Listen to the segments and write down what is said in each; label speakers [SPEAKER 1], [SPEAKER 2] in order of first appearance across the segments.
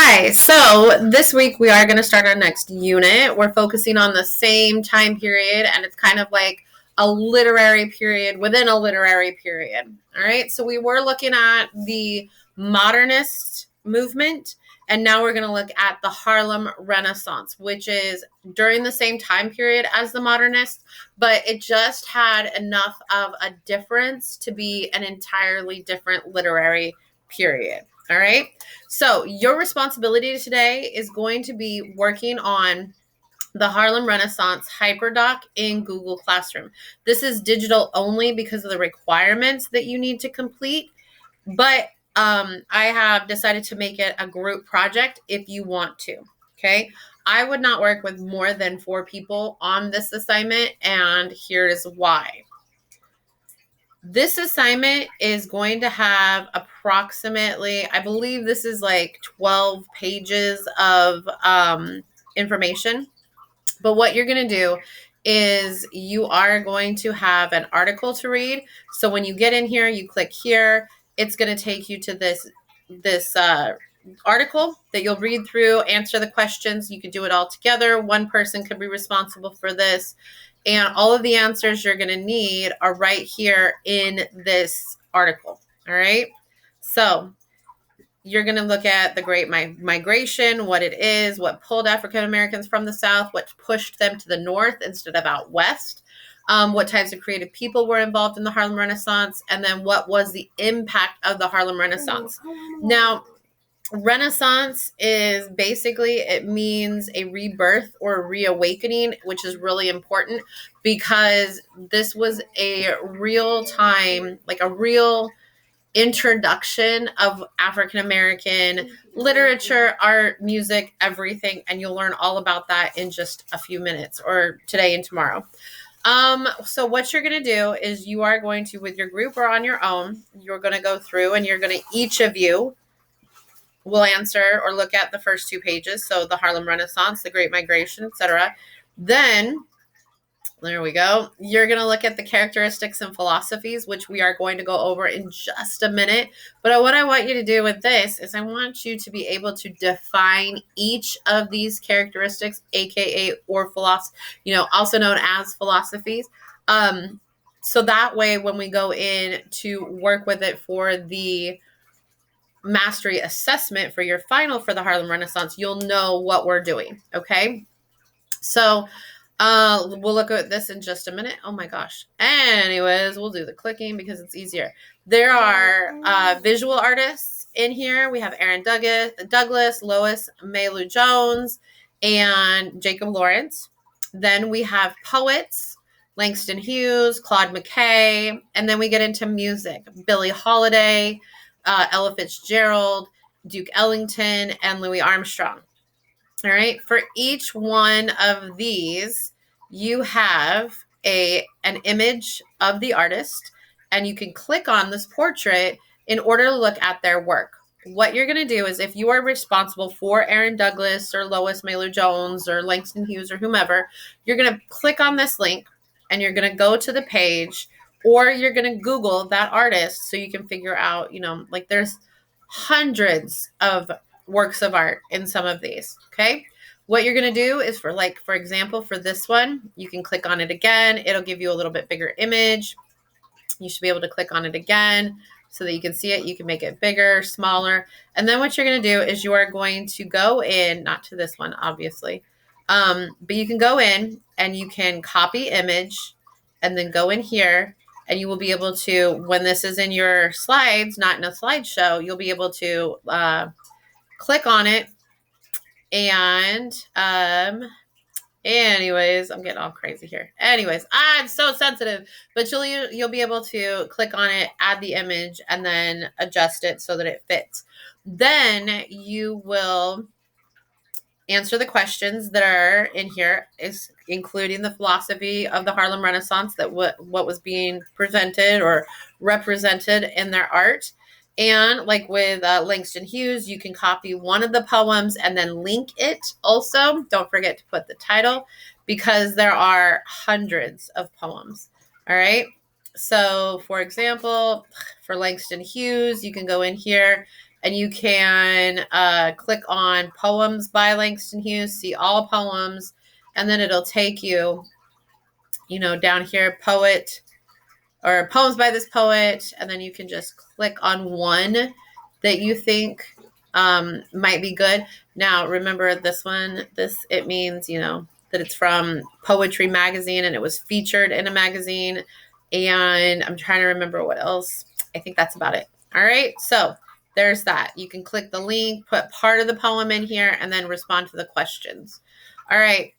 [SPEAKER 1] Hi, so this week we are going to start our next unit. We're focusing on the same time period, and it's kind of like a literary period within a literary period. All right, so we were looking at the modernist movement, and now we're going to look at the Harlem Renaissance, which is during the same time period as the modernists, but it just had enough of a difference to be an entirely different literary period. All right. So your responsibility today is going to be working on the Harlem Renaissance Hyperdoc in Google Classroom. This is digital only because of the requirements that you need to complete, but I have decided to make it a group project if you want to. Okay. I would not work with more than 4 people on this assignment, and here's why. This assignment is going to have approximately, I believe this is like 12 pages of information. But what you're going to do is you are going to have an article to read. So when you get in here, you click here. It's going to take you to this article that you'll read through, answer the questions. You can do it all together. One person could be responsible for this. And all of the answers you're going to need are right here in this article. All right. So you're going to look at the Great Migration, what it is, what pulled African Americans from the South, what pushed them to the North instead of out West, what types of creative people were involved in the Harlem Renaissance, and then what was the impact of the Harlem Renaissance. Now, Renaissance is basically, it means a rebirth or a reawakening, which is really important because this was a real time, like a real introduction of African American literature, art, music, everything, and you'll learn all about that in just a few minutes, or today and tomorrow. So what you're going to do is you are going to, with your group or on your own, you're going to go through and you're going to, each of you will answer or look at the first 2 pages. So the Harlem Renaissance, the Great Migration, etc. Then there we go. You're going to look at the characteristics and philosophies, which we are going to go over in just a minute. But what I want you to do with this is I want you to be able to define each of these characteristics, aka or philosophy, also known as philosophies. So that way, when we go in to work with it for the mastery assessment for your final for the Harlem Renaissance, you'll know what we're doing. Okay. So we'll look at this in just a minute. Oh my gosh. Anyways, we'll do the clicking because it's easier. There are visual artists in here. We have Aaron Douglas, Lois Mailou Jones, and Jacob Lawrence. Then we have poets, Langston Hughes, Claude McKay, and then we get into music, Billie Holiday, Ella Fitzgerald, Duke Ellington, and Louis Armstrong. All right. For each one of these, you have an image of the artist, and you can click on this portrait in order to look at their work. What you're going to do is if you are responsible for Aaron Douglas or Lois Mailou Jones or Langston Hughes or whomever, you're going to click on this link and you're going to go to the page, or you're going to Google that artist so you can figure out, like there's hundreds of works of art in some of these. Okay. What you're going to do is for example, for this one, you can click on it again. It'll give you a little bit bigger image. You should be able to click on it again so that you can see it. You can make it bigger, smaller. And then what you're going to do is you are going to go in, not to this one, obviously, but you can go in and you can copy image and then go in here, and you will be able to, when this is in your slides, not in a slideshow, you'll be able to click on it. And anyways, I'm getting all crazy here. Anyways, I'm so sensitive, but you'll be able to click on it, add the image, and then adjust it so that it fits. Then you will answer the questions that are in here, is including the philosophy of the Harlem Renaissance, that what was being presented or represented in their art. And like with Langston Hughes, you can copy one of the poems and then link it also. Don't forget to put the title because there are hundreds of poems. All right. So for example, for Langston Hughes, you can go in here and you can click on Poems by Langston Hughes, see all poems, and then it'll take you, down here, poet or poems by this poet, and then you can just click on one that you think might be good. Now, remember this one, it means, that it's from Poetry Magazine and it was featured in a magazine. And I'm trying to remember what else. I think that's about it. All right. So there's that. You can click the link, put part of the poem in here, and then respond to the questions. All right.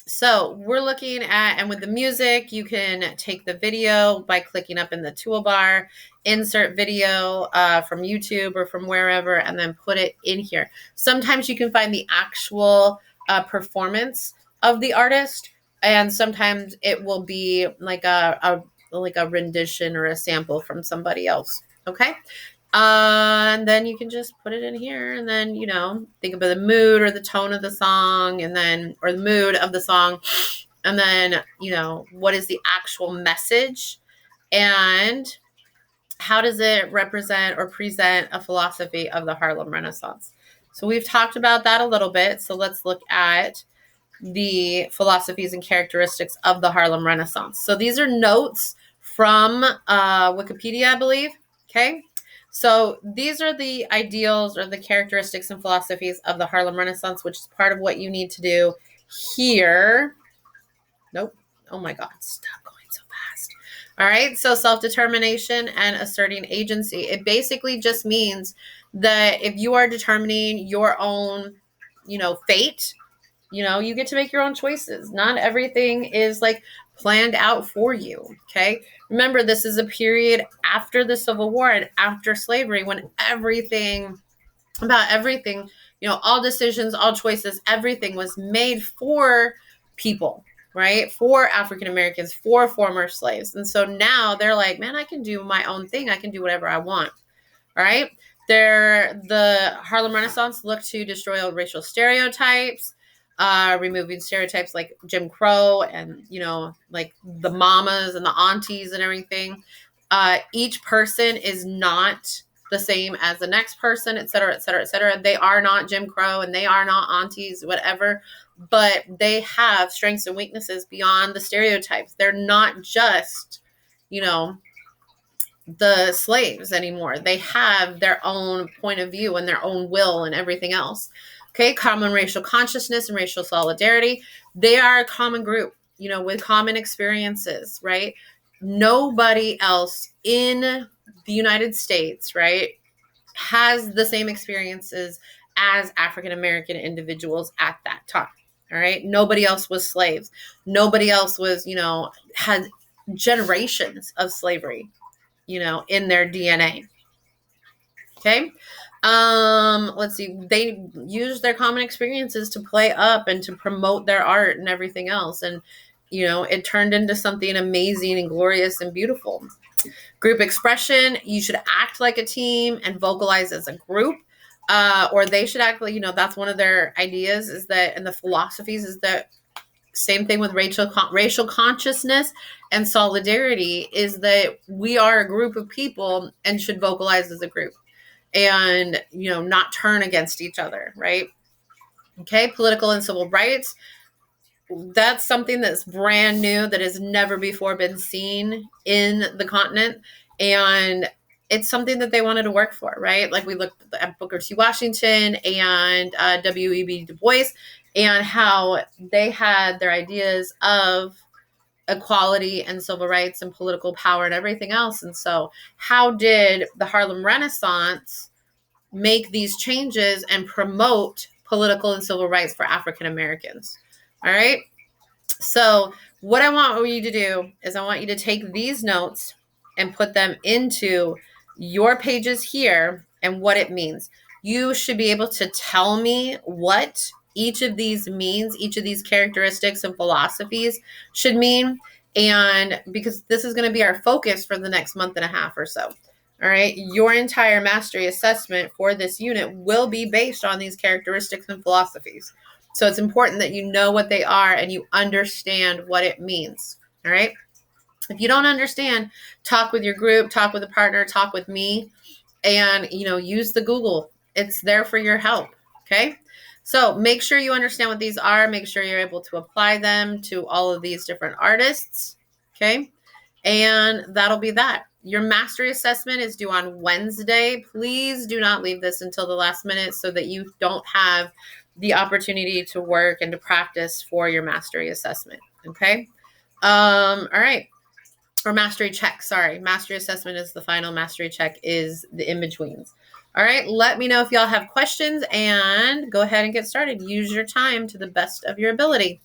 [SPEAKER 1] So we're looking at, and with the music, you can take the video by clicking up in the toolbar, insert video from YouTube or from wherever, and then put it in here. Sometimes you can find the actual performance of the artist, and sometimes it will be like a rendition or a sample from somebody else. Okay. And then you can just put it in here, and then, think about the mood or the tone of the song, and then, or the mood of the song. And then, what is the actual message, and how does it represent or present a philosophy of the Harlem Renaissance? So we've talked about that a little bit. So let's look at the philosophies and characteristics of the Harlem Renaissance. So these are notes from Wikipedia, I believe. Okay. So these are the ideals or the characteristics and philosophies of the Harlem Renaissance, which is part of what you need to do here. Nope. Oh my God. Stop going so fast. All right. So self-determination and asserting agency. It basically just means that if you are determining your own, fate, you get to make your own choices. Not everything is like planned out for you. Okay. Remember, this is a period after the Civil War and after slavery, when everything, all decisions, all choices, everything was made for people, right? For African Americans, for former slaves. And so now they're like, man, I can do my own thing. I can do whatever I want. All right. The Harlem Renaissance looked to destroy old racial stereotypes, removing stereotypes like Jim Crow and, like the mamas and the aunties and everything. Each person is not the same as the next person, et cetera, et cetera, et cetera. They are not Jim Crow and they are not aunties, whatever, but they have strengths and weaknesses beyond the stereotypes. They're not just, the slaves anymore. They have their own point of view and their own will and everything else. Okay, common racial consciousness and racial solidarity. They are a common group, with common experiences, right? Nobody else in the United States, right, has the same experiences as African American individuals at that time. All right. Nobody else was slaves. Nobody else was, had generations of slavery, in their DNA. Okay. Let's see. They used their common experiences to play up and to promote their art and everything else. And, it turned into something amazing and glorious and beautiful. Group expression, you should act like a team and vocalize as a group. Or they should act like, that's one of their ideas, is that, and the philosophies is that, same thing with racial consciousness and solidarity, is that we are a group of people and should vocalize as a group and, not turn against each other, right? Okay, political and civil rights. That's something that's brand new, that has never before been seen in the continent. And it's something that they wanted to work for, right? Like we looked at Booker T. Washington and W.E.B. Du Bois, and how they had their ideas of equality and civil rights and political power and everything else. And so how did the Harlem Renaissance make these changes and promote political and civil rights for African Americans? All right. So what I want you to do is I want you to take these notes and put them into your pages here and what it means. You should be able to tell me what each of these means, each of these characteristics and philosophies should mean. And because this is going to be our focus for the next month and a half or so. All right. Your entire mastery assessment for this unit will be based on these characteristics and philosophies. So it's important that you know what they are and you understand what it means. All right. If you don't understand, talk with your group, talk with a partner, talk with me. and, use the Google. It's there for your help. Okay. So make sure you understand what these are. Make sure you're able to apply them to all of these different artists. Okay. And that'll be that. Your mastery assessment is due on Wednesday. Please do not leave this until the last minute so that you don't have the opportunity to work and to practice for your mastery assessment. Okay. All right. Or mastery check. Sorry. Mastery assessment is the final. Mastery check is the in-betweens. All right. Let me know if y'all have questions and go ahead and get started. Use your time to the best of your ability.